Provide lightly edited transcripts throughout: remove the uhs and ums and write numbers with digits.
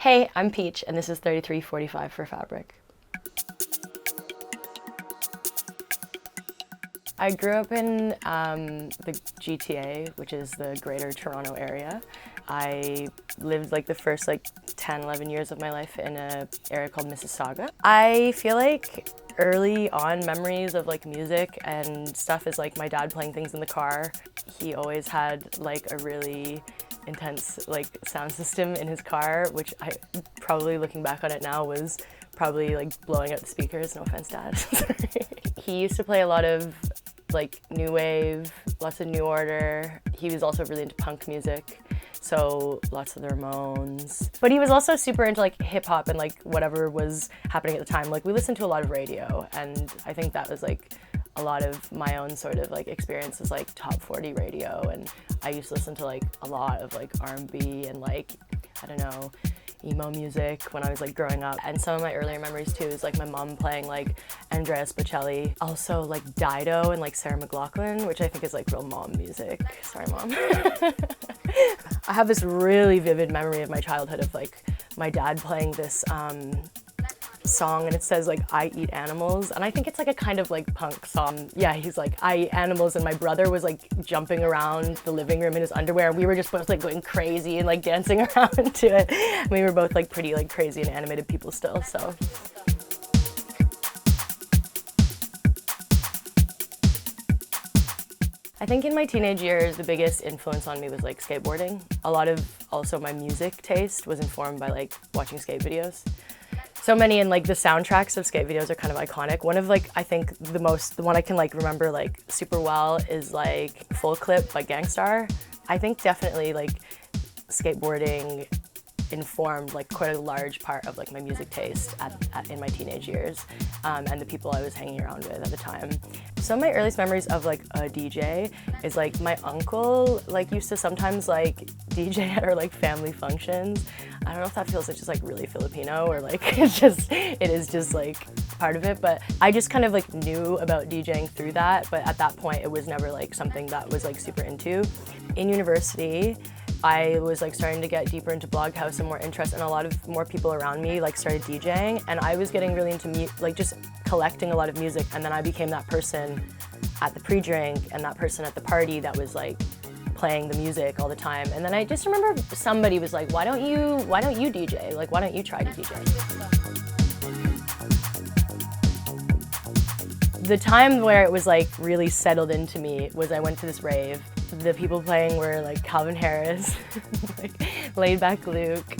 Hey, I'm Peach, and this is 3345 for Fabric. I grew up in the GTA, which is the Greater Toronto area. I lived like the first 10, 11 years of my life in an area called Mississauga. I feel like early on memories of music and stuff is my dad playing things in the car. He always had a really intense sound system in his car, which I probably looking back on it now was probably blowing out the speakers. No offense, Dad. He used to play a lot of new wave, lots of New Order. He was also really into punk music, so lots of the Ramones. But he was also super into hip hop and whatever was happening at the time. We listened to a lot of radio, and I think that was a lot of my own sort of experiences, top 40 radio, and I used to listen to a lot of R&B and I don't know, emo music when I was growing up. And some of my earlier memories too is my mom playing Andrea Bocelli, also Dido and Sarah McLachlan, which I think is real mom music. Sorry, Mom. I have this really vivid memory of my childhood of my dad playing this song, and it says I eat animals, and I think it's a kind of punk song. Yeah, he's I eat animals, and my brother was jumping around the living room in his underwear, and we were just both going crazy and dancing around to it. And we were both pretty crazy and animated people still, so. I think in my teenage years, the biggest influence on me was skateboarding. A lot of also my music taste was informed by watching skate videos. So many, and the soundtracks of skate videos are kind of iconic. One of I think the one I can remember super well is Full Clip by Gangstar. I think definitely skateboarding informed quite a large part of my music taste in my teenage years, and the people I was hanging around with at the time. Some of my earliest memories of a DJ is my uncle used to sometimes DJ at our family functions. I don't know if that feels just really Filipino or it is just part of it, but I just kind of knew about DJing through that, but at that point it was never something that was super into. In university, I was starting to get deeper into Bloghouse and more interest, and a lot of more people around me started DJing, and I was getting really into just collecting a lot of music, and then I became that person at the pre-drink and that person at the party that was playing the music all the time. And then I just remember somebody was why don't you DJ? Why don't you try to DJ? The time where it was really settled into me was I went to this rave. The people playing were Calvin Harris, Laid Back Luke,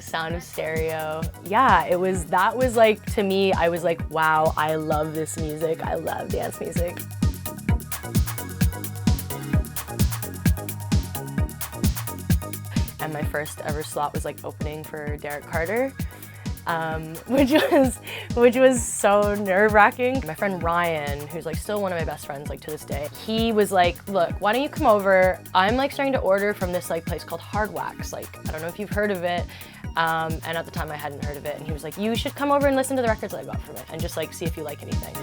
Sound of Stereo. Yeah, that was to me, I was wow, I love this music. I love dance music. And my first ever slot was opening for Derrick Carter, which was so nerve-wracking. My friend Ryan, who's still one of my best friends to this day, he was look, why don't you come over? I'm starting to order from this place called Hard Wax. I don't know if you've heard of it. And at the time I hadn't heard of it, and he was you should come over and listen to the records I got from it and just see if you like anything.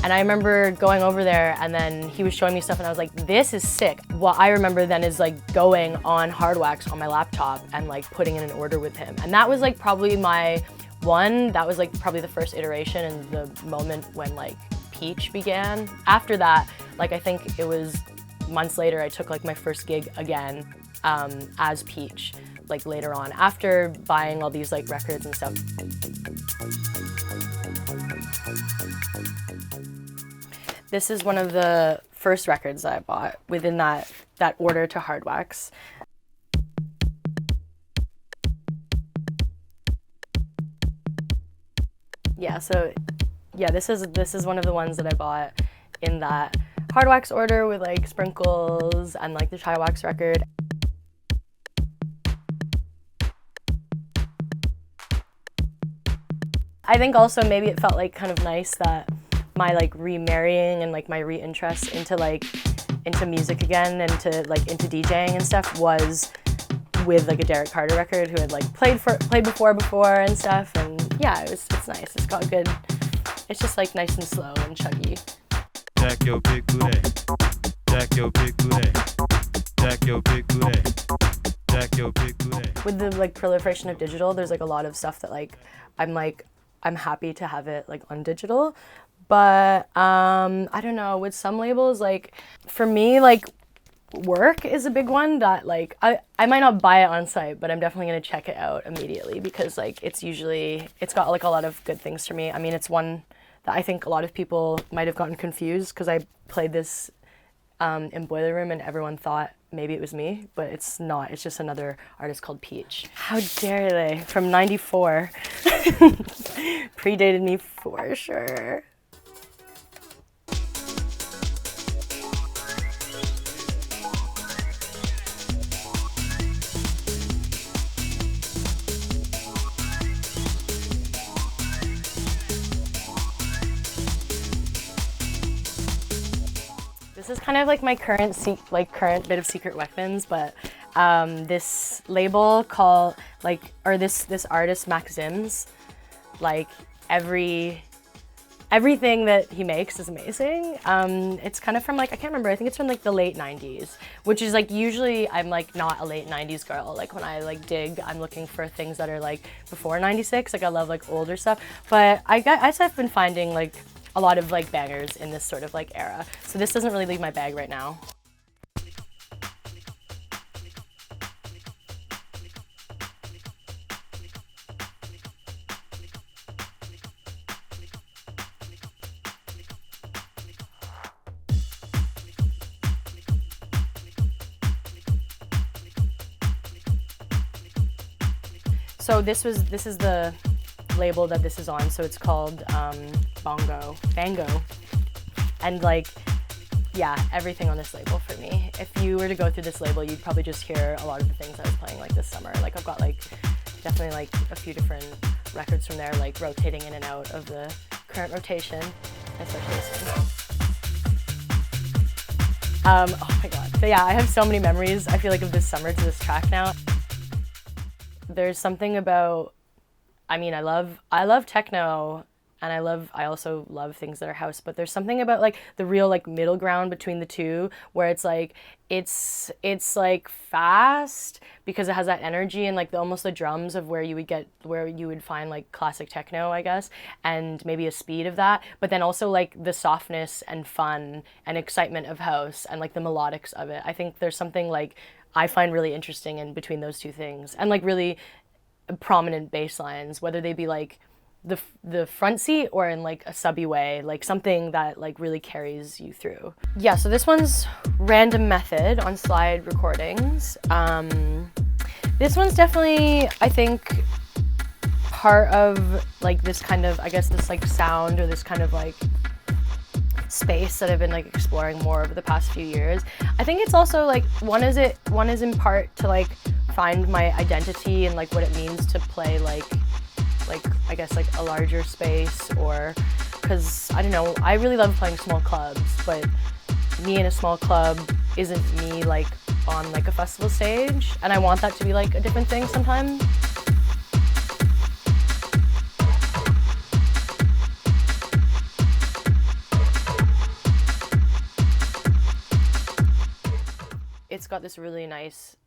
And I remember going over there, and then he was showing me stuff, and I was this is sick. What I remember then is going on Hard Wax on my laptop and putting in an order with him. And that was probably that was probably the first iteration and the moment when Peach began. After that, I think it was months later, I took my first gig again as Peach, later on, after buying all these records and stuff. This is one of the first records that I bought within that order to Hard Wax. Yeah, so yeah, this is one of the ones that I bought in that Hard Wax order with sprinkles and the Chai Wax record. I think also maybe it felt kind of nice that my remarrying and my reinterest into music again and to into DJing and stuff was with a Derrick Carter record, who had played before and stuff, and yeah, it's nice. It's got good. It's just nice and slow and chuggy. Jack your big booty. Jack your big booty. With the like proliferation of digital, there's like a lot of stuff that I'm happy to have it like on digital. But I don't know, with some labels, like for me, like work is a big one that like I might not buy it on site, but I'm definitely gonna check it out immediately because like it's got like a lot of good things for me. I mean, it's one that I think a lot of people might have gotten confused because I played this in Boiler Room and everyone thought maybe it was me, but it's not. It's just another artist called Peach. How dare they? From '94. Predated me for sure. This is kind of like my current bit of secret weapons, but this label called this artist Maxim's, like everything that he makes is amazing. It's kind of from like, I can't remember, I think it's from like the late 90s, which is like usually I'm like not a late 90s girl. Like when I like dig, I'm looking for things that are like before 96, like I love like older stuff, but I've been finding like a lot of like bangers in this sort of like era. So this doesn't really leave my bag right now. So this is the label that this is on, so it's called Bango, and like, yeah, everything on this label for me. If you were to go through this label, you'd probably just hear a lot of the things I was playing like this summer. Like I've got like definitely like a few different records from there, like rotating in and out of the current rotation, especially this one. Oh my god, but yeah, I have so many memories, I feel like, of this summer to this track now. There's something about, I mean, I love techno, and I also love things that are house, but there's something about like the real like middle ground between the two where it's like it's like fast because it has that energy and like almost the drums of where you would find like classic techno, I guess, and maybe a speed of that, but then also like the softness and fun and excitement of house and like the melodics of it. I think there's something like I find really interesting in between those two things, and like really prominent bass lines, whether they be like the front seat or in like a subby way, like something that like really carries you through. Yeah, so this one's Random Method on Slide Recordings. This one's definitely, I think, part of like this kind of, I guess, this like sound or this kind of like space that I've been like exploring more over the past few years. I think it's also like one is in part to like find my identity and like what it means to play like I guess like a larger space, or because I don't know, I really love playing small clubs, but me in a small club isn't me like on like a festival stage, and I want that to be like a different thing sometimes. It's got this really nice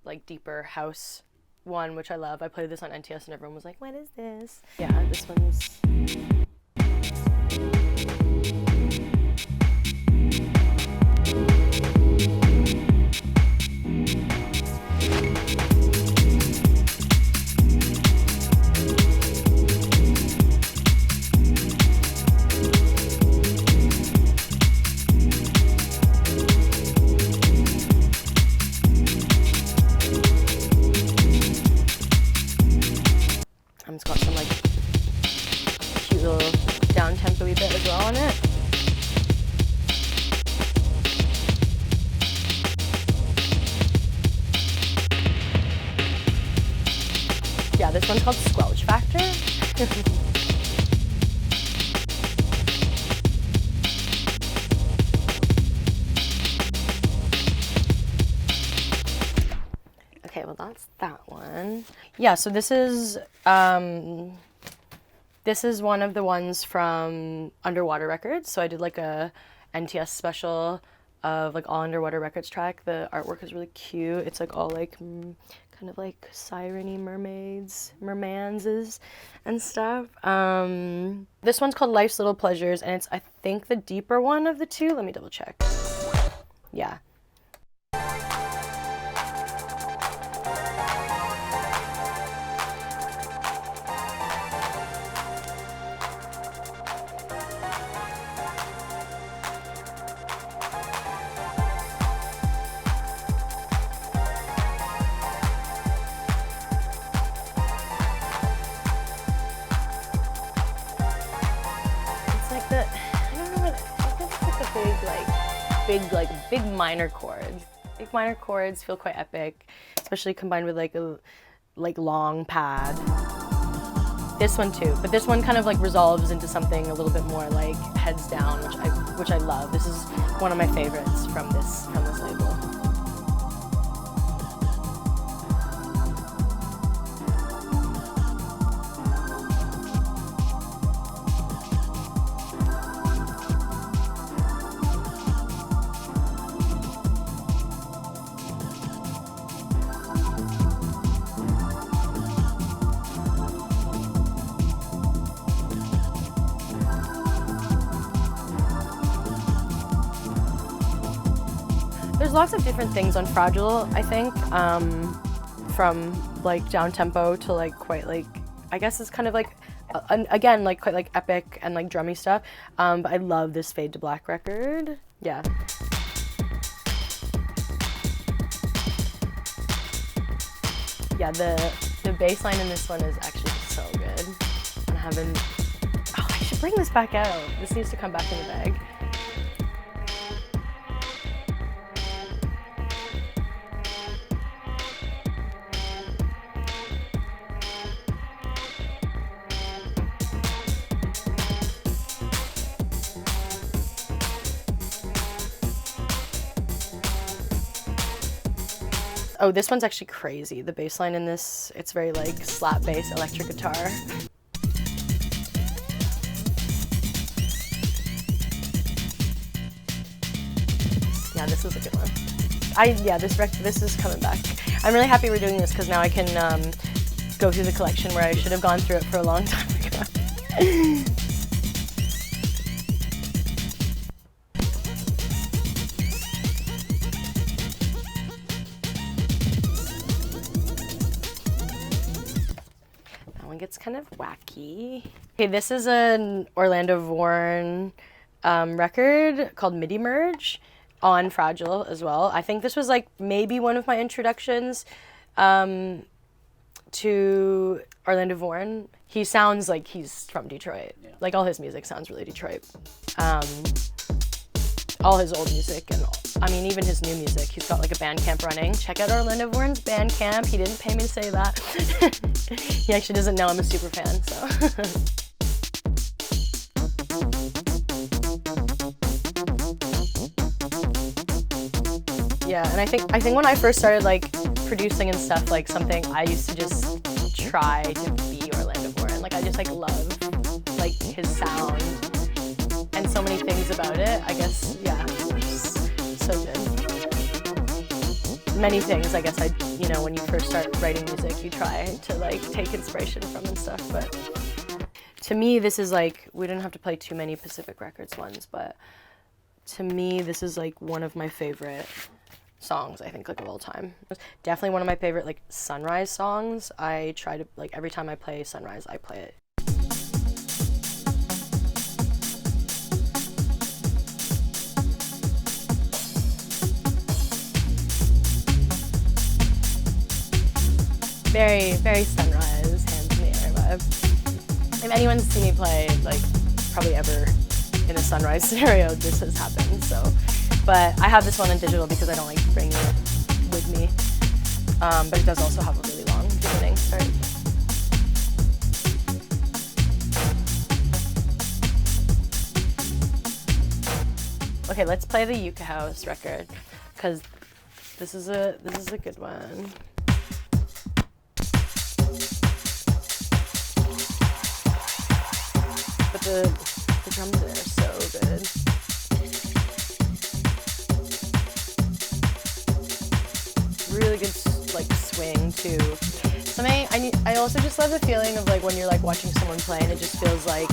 like deeper house one, which I love. I played this on NTS and everyone was like, what is this? Yeah, this one's... It's got some like cute little down-tempo-y bit as well on it. Yeah, this one's called Squelch Factor. Okay, well that's that one. Yeah, so this is one of the ones from Underwater Records. So I did like a NTS special of like All Underwater Records track. The artwork is really cute. It's like all like kind of like siren-y mermans and stuff. This one's called Life's Little Pleasures, and it's, I think, the deeper one of the two. Let me double check. Yeah. Big minor chords. Big minor chords feel quite epic, especially combined with like a long pad. This one too, but this one kind of like resolves into something a little bit more like heads down, which I love. This is one of my favorites from this label. There's lots of different things on Fragile, I think, from like down tempo to like quite like, I guess it's kind of like, again, like quite like epic and like drummy stuff. But I love this Fade to Black record. Yeah. Yeah, the bass line in this one is actually so good. I should bring this back out. This needs to come back in the bag. Oh, this one's actually crazy. The bass line in this, it's very like slap bass electric guitar. Yeah, this is a good one. This is coming back. I'm really happy we're doing this because now I can go through the collection where I should have gone through it for a long time ago. Gets kind of wacky. Okay, this is an Orlando Vorn record called MIDI Merge on Fragile as well. I think this was like maybe one of my introductions to Orlando Vorn. He sounds like he's from Detroit. Yeah. Like all his music sounds really Detroit. All his old music and I mean even his new music. He's got like a Bandcamp running. Check out Orlando Vorn's Bandcamp. He didn't pay me to say that. He actually doesn't know I'm a super fan, so. Yeah, and I think when I first started like producing and stuff, like something I used to just try to be Orlando Vorn. Like I just like love like his sound and so many things about it. I guess, yeah, just so good. Many things, I guess, when you first start writing music, you try to like take inspiration from and stuff. But to me, this is like, we didn't have to play too many Pacific Records ones, but to me, this is like one of my favorite songs, I think, like of all time. Definitely one of my favorite like Sunrise songs. I try to, like, every time I play Sunrise, I play it. Very, very Sunrise, hands in the air vibe. If anyone's seen me play, like, probably ever in a Sunrise scenario, this has happened, so. But I have this one in digital because I don't like bringing it with me. But it does also have a really long beginning start. Okay, let's play the Yucca House record, because this is a good one. But the drums in it are so good. really good like swing too. Something I also just love the feeling of like when you're like watching someone play and it just feels like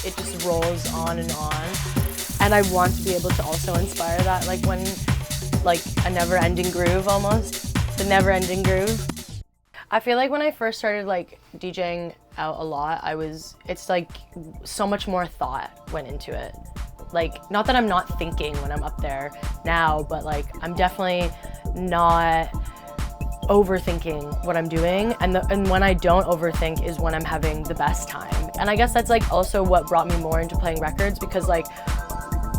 it just rolls on and on. And I want to be able to also inspire that, like when like a never-ending groove almost, the never-ending groove. I feel like when I first started like DJing out a lot, it's like so much more thought went into it. Like, not that I'm not thinking when I'm up there now, but like I'm definitely not overthinking what I'm doing, and when I don't overthink is when I'm having the best time. And I guess that's like also what brought me more into playing records, because like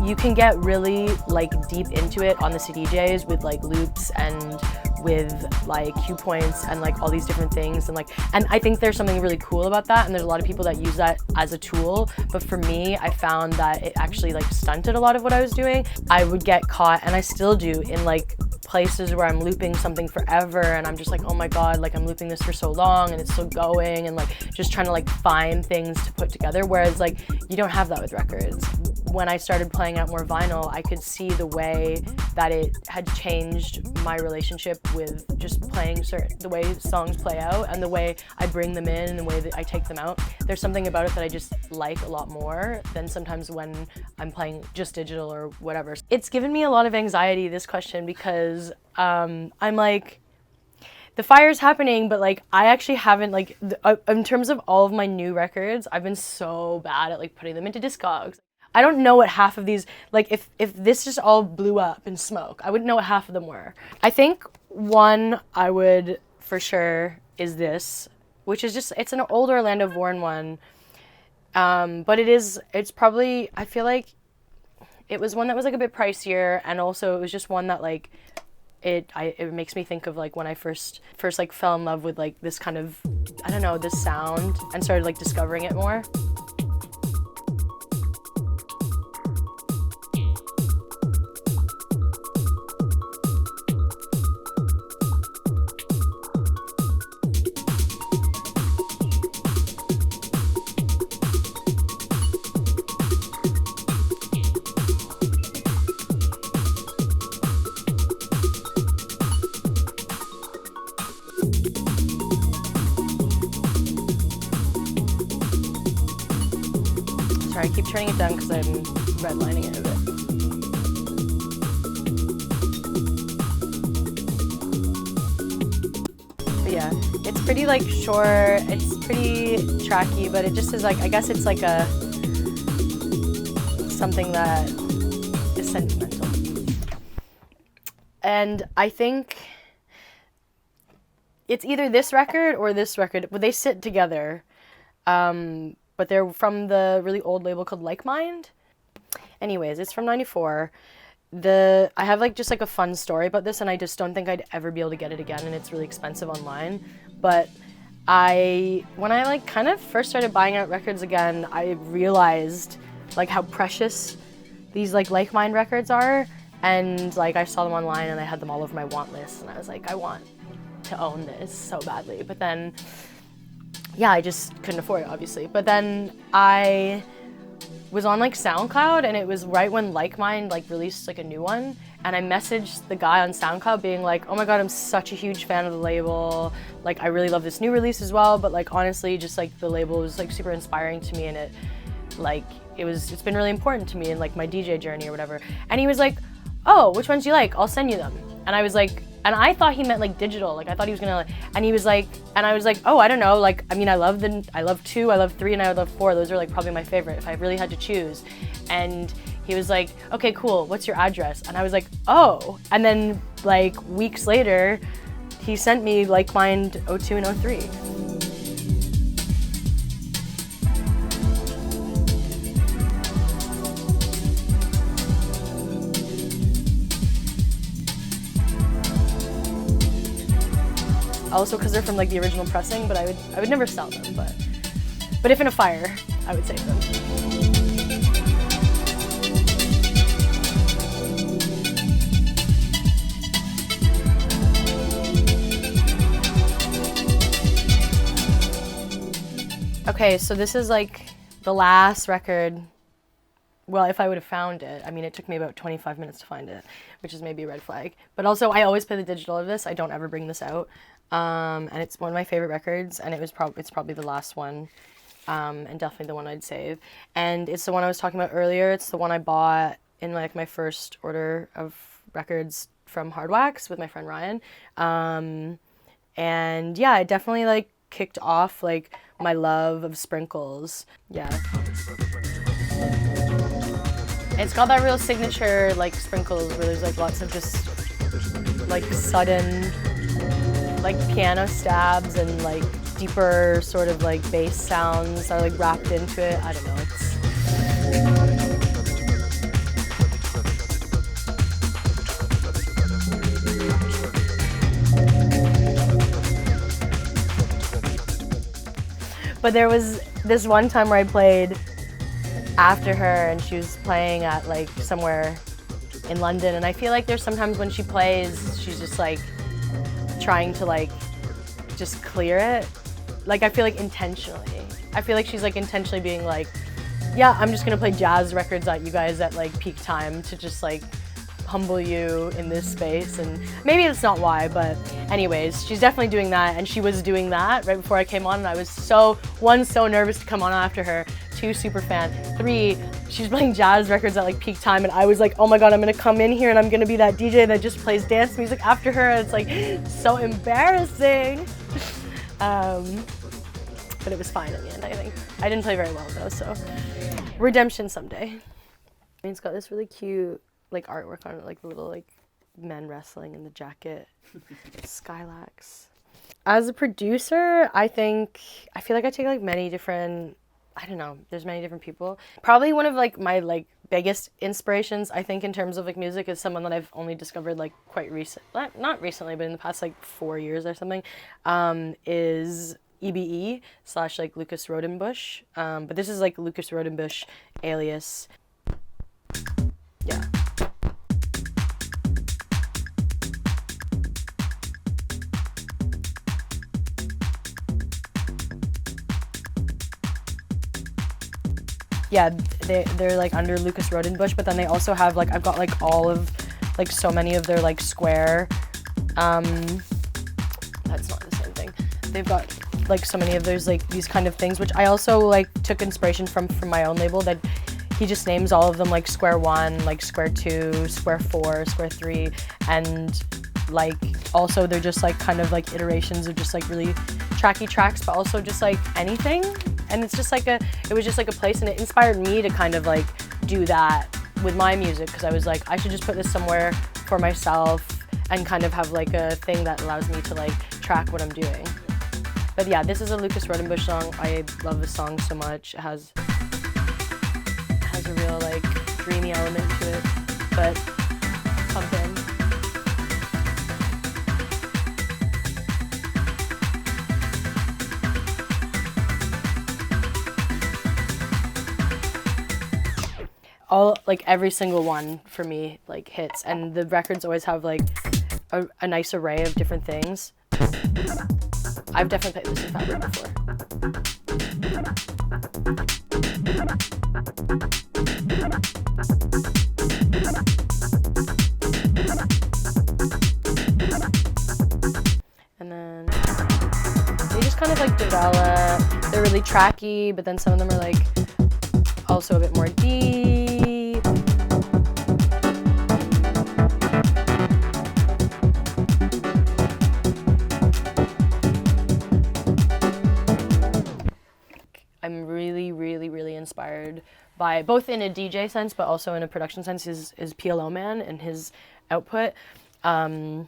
you can get really like deep into it on the CDJs with like loops and with like cue points and like all these different things, and I think there's something really cool about that, and there's a lot of people that use that as a tool. But for me, I found that it actually like stunted a lot of what I was doing. I would get caught, and I still do, in like places where I'm looping something forever and I'm just like, oh my god, like I'm looping this for so long and it's still going, and like just trying to like find things to put together, whereas like you don't have that with records. When I started playing out more vinyl, I could see the way that it had changed my relationship with just playing the way songs play out and the way I bring them in and the way that I take them out. There's something about it that I just like a lot more than sometimes when I'm playing just digital or whatever. It's given me a lot of anxiety, this question, because I'm like, the fire's happening, but like I actually haven't like, in terms of all of my new records, I've been so bad at like putting them into Discogs. I don't know what half of these, like if this just all blew up in smoke, I wouldn't know what half of them were. I think one I would for sure is this, which is just, it's an old Orlando Vaughan one, but it's probably, I feel like it was one that was like a bit pricier, and also it was just one that like, it makes me think of like when I first like fell in love with like this kind of, I don't know, this sound, and started like discovering it more. Sorry, I keep turning it down because I'm redlining it a bit. But yeah, it's pretty like short, it's pretty tracky, but it just is like, I guess it's like something that is sentimental. And I think it's either this record or this record, but they sit together. But they're from the really old label called Like Mind. Anyways, it's from '94. I have like just like a fun story about this, and I just don't think I'd ever be able to get it again, and it's really expensive online. But when I like kind of first started buying out records again, I realized like how precious these like Mind records are, and like I saw them online and I had them all over my want list, and I was like, I want to own this so badly. But then yeah, I just couldn't afford it, obviously. But then I was on like SoundCloud, and it was right when Like Mind like released like a new one, and I messaged the guy on SoundCloud being like, oh my god, I'm such a huge fan of the label, like I really love this new release as well, but like honestly just like the label was like super inspiring to me, and it's been really important to me in like my DJ journey or whatever. And he was like, oh, which ones do you like? I'll send you them. And I was like, and I thought he meant like digital, like I thought he was gonna like, and he was like, and I was like, oh, I don't know, like, I mean, I love 2, I love 3, and I love 4. Those are like probably my favorite if I really had to choose. And he was like, okay, cool, what's your address? And I was like, oh. And then like weeks later, he sent me Like Mind 02 and 03. Also because they're from like the original pressing, but I would never sell them, but if in a fire, I would save them. Okay, so this is like the last record well, if I would have found it, I mean, it took me about 25 minutes to find it, which is maybe a red flag. But also, I always play the digital of this. I don't ever bring this out. And it's one of my favorite records, and it's probably the last one, and definitely the one I'd save. And it's the one I was talking about earlier. It's the one I bought in like my first order of records from Hard Wax with my friend Ryan. And yeah, it definitely like kicked off like my love of sprinkles. Yeah. It's got that real signature like sprinkles where there's like lots of just like sudden like piano stabs and like deeper sort of like bass sounds that are like wrapped into it. I don't know, But there was this one time where I played after her and she was playing at like somewhere in London, and I feel like there's sometimes when she plays, she's just like trying to like just clear it. Like I feel like intentionally. I feel like she's like intentionally being like, yeah, I'm just gonna play jazz records at you guys at like peak time to just like humble you in this space. And maybe it's not why, but anyways, she's definitely doing that, and she was doing that right before I came on, and I was so nervous to come on after her, 2, super fan, 3, she's playing jazz records at like peak time, and I was like, oh my god, I'm gonna come in here and I'm gonna be that DJ that just plays dance music after her, and it's like so embarrassing. But it was fine in the end, I think. I didn't play very well though, so redemption someday. It's got this really cute like artwork on it, like the little like men wrestling in the jacket. Skylax. As a producer, I feel like I take like many different, I don't know, there's many different people. Probably one of like my like biggest inspirations, I think, in terms of like music is someone that I've only discovered like quite recent, not recently, but in the past like 4 years or something, is EBE / like Lucas Rodenbush. But this is like Lucas Rodenbush alias. Yeah. Yeah, they're like under Lucas Rodenbush, but then they also have like, I've got like all of like so many of their like square, that's not the same thing. They've got like so many of those like these kind of things, which I also like took inspiration from my own label, that he just names all of them like square 1, like square 2, square 4, square 3, and like also they're just like kind of like iterations of just like really tracky tracks, but also just like anything. And it's just like it was just like a place, and it inspired me to kind of like do that with my music, because I was like, I should just put this somewhere for myself and kind of have like a thing that allows me to like track what I'm doing. But yeah, this is a Lucas Rodenbush song. I love this song so much. It has a real like dreamy element to it, but pump in. All like every single one for me like hits, and the records always have like a nice array of different things. I've definitely played this in Fabric before. And then they just kind of like develop. They're really tracky, but then some of them are like also a bit more deep. I'm really inspired by, both in a DJ sense but also in a production sense, is PLO Man and his output. But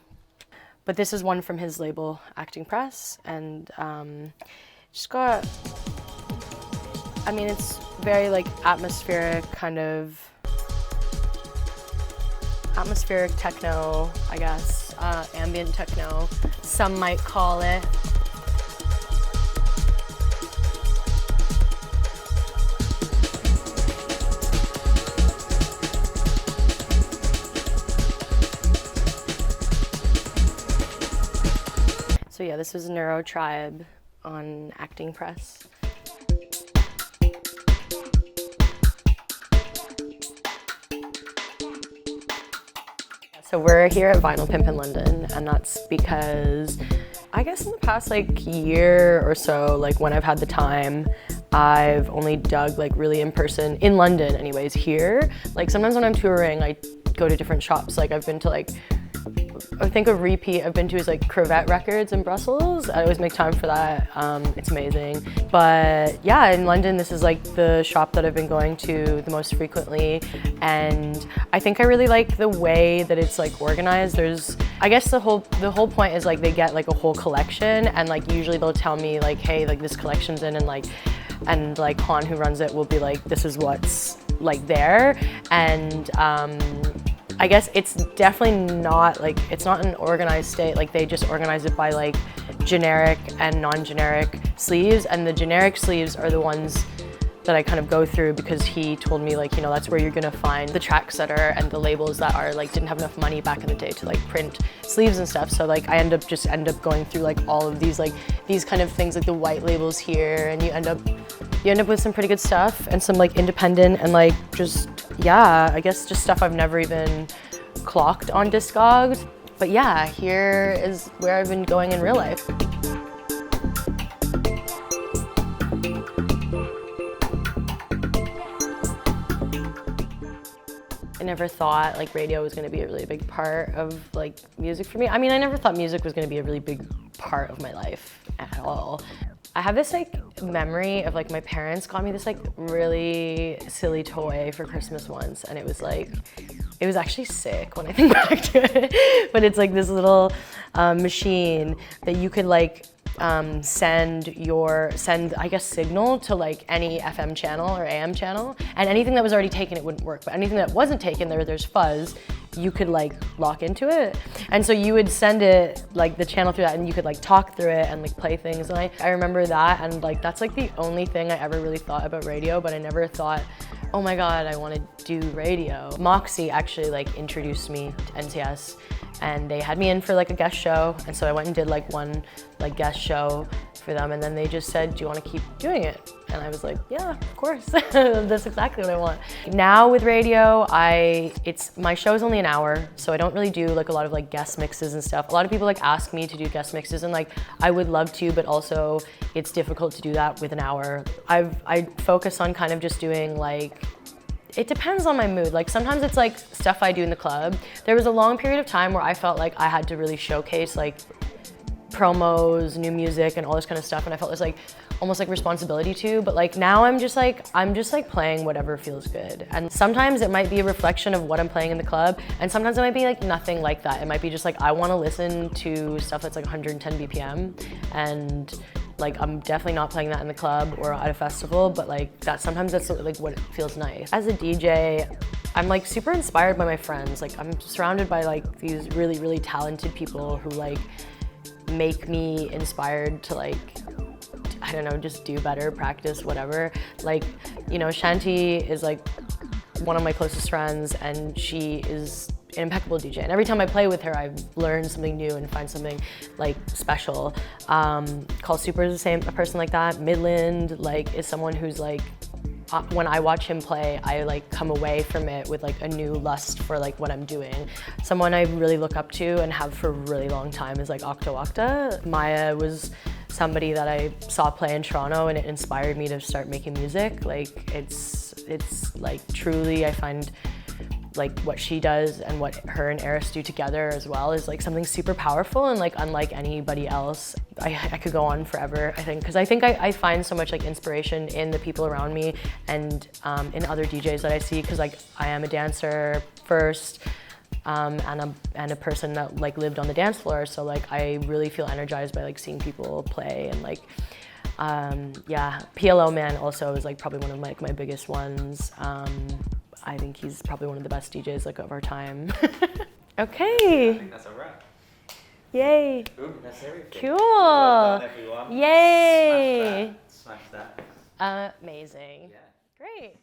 this is one from his label Acting Press, and just got, I mean, it's very like atmospheric, kind of atmospheric techno, I guess, ambient techno, some might call it. So yeah, this was Neuro Tribe on Acting Press. So we're here at Vinyl Pimp in London, and that's because I guess in the past like year or so, like when I've had the time, I've only dug like really in person, in London anyways, here. Like sometimes when I'm touring, I go to different shops. Like I've been to like, I think a repeat I've been to is like Crevette Records in Brussels. I always make time for that. It's amazing. But yeah, in London, this is like the shop that I've been going to the most frequently. And I think I really like the way that it's like organized. I guess the whole point is like they get like a whole collection, and like usually they'll tell me like, hey, like this collection's in, and like Han, who runs it, will be like, this is what's like there. And I guess it's definitely not like, it's not an organized state. Like they just organize it by like generic and non-generic sleeves, and the generic sleeves are the ones that I kind of go through because he told me like, you know, that's where you're gonna find the track setter and the labels that are like, didn't have enough money back in the day to like print sleeves and stuff. So like I end up going through like all of these, like these kind of things, like the white labels here, and you end up with some pretty good stuff and some like independent and like just, yeah, I guess just stuff I've never even clocked on Discogs. But yeah, here is where I've been going in real life. I never thought like radio was going to be a really big part of like music for me. I mean, I never thought music was going to be a really big part of my life at all. I have this like memory of like my parents got me this like really silly toy for Christmas once, and it was actually sick when I think back to it. But it's like this little machine that you could like send I guess signal to like any FM channel or AM channel, and anything that was already taken, it wouldn't work, but anything that wasn't taken, there's fuzz, you could like lock into it. And so you would send it like the channel through that, and you could like talk through it and like play things. And I remember that, and like that's like the only thing I ever really thought about radio, but I never thought, oh my God, I want to do radio. Moxie actually like introduced me to NCS, and they had me in for like a guest show. And so I went and did like one like guest show for them, and then they just said, do you want to keep doing it? And I was like, yeah, of course. That's exactly what I want. Now with radio, my show is only an hour, so I don't really do like a lot of like guest mixes and stuff. A lot of people like ask me to do guest mixes, and like I would love to, but also it's difficult to do that with an hour. I focus on kind of just doing like, it depends on my mood. Like sometimes it's like stuff I do in the club. There was a long period of time where I felt like I had to really showcase like promos, new music, and all this kind of stuff, and I felt there's like almost like responsibility to, but like now I'm just like playing whatever feels good. And sometimes it might be a reflection of what I'm playing in the club, and sometimes it might be like nothing like that. It might be just like I want to listen to stuff that's like 110 BPM, and like I'm definitely not playing that in the club or at a festival, but like that sometimes that's like what feels nice. As a DJ, I'm like super inspired by my friends. Like I'm surrounded by like these really, really talented people who like make me inspired to like, I don't know, just do better, practice, whatever. Like, you know, Shanti is like one of my closest friends, and she is an impeccable DJ. And every time I play with her, I've learned something new and find something like special. Call Super is a person like that. Midland like is someone who's like, when I watch him play, I like come away from it with like a new lust for like what I'm doing. Someone I really look up to and have for a really long time is like Octo Octa. Maya was somebody that I saw play in Toronto, and it inspired me to start making music. Like it's like truly, I find like what she does and what her and Eris do together as well is like something super powerful and like unlike anybody else. I could go on forever, I think, because I find so much like inspiration in the people around me and in other DJs that I see, because like I am a dancer first, and a person that like lived on the dance floor, so like I really feel energized by like seeing people play. And like yeah, PLO Man also is like probably one of like my biggest ones. I think he's probably one of the best DJs like of our time. Okay. I think that's a wrap. Yay. Ooh, that's everything. Cool. Well done, everyone. Yay. Smash that. Amazing. Yeah. Great.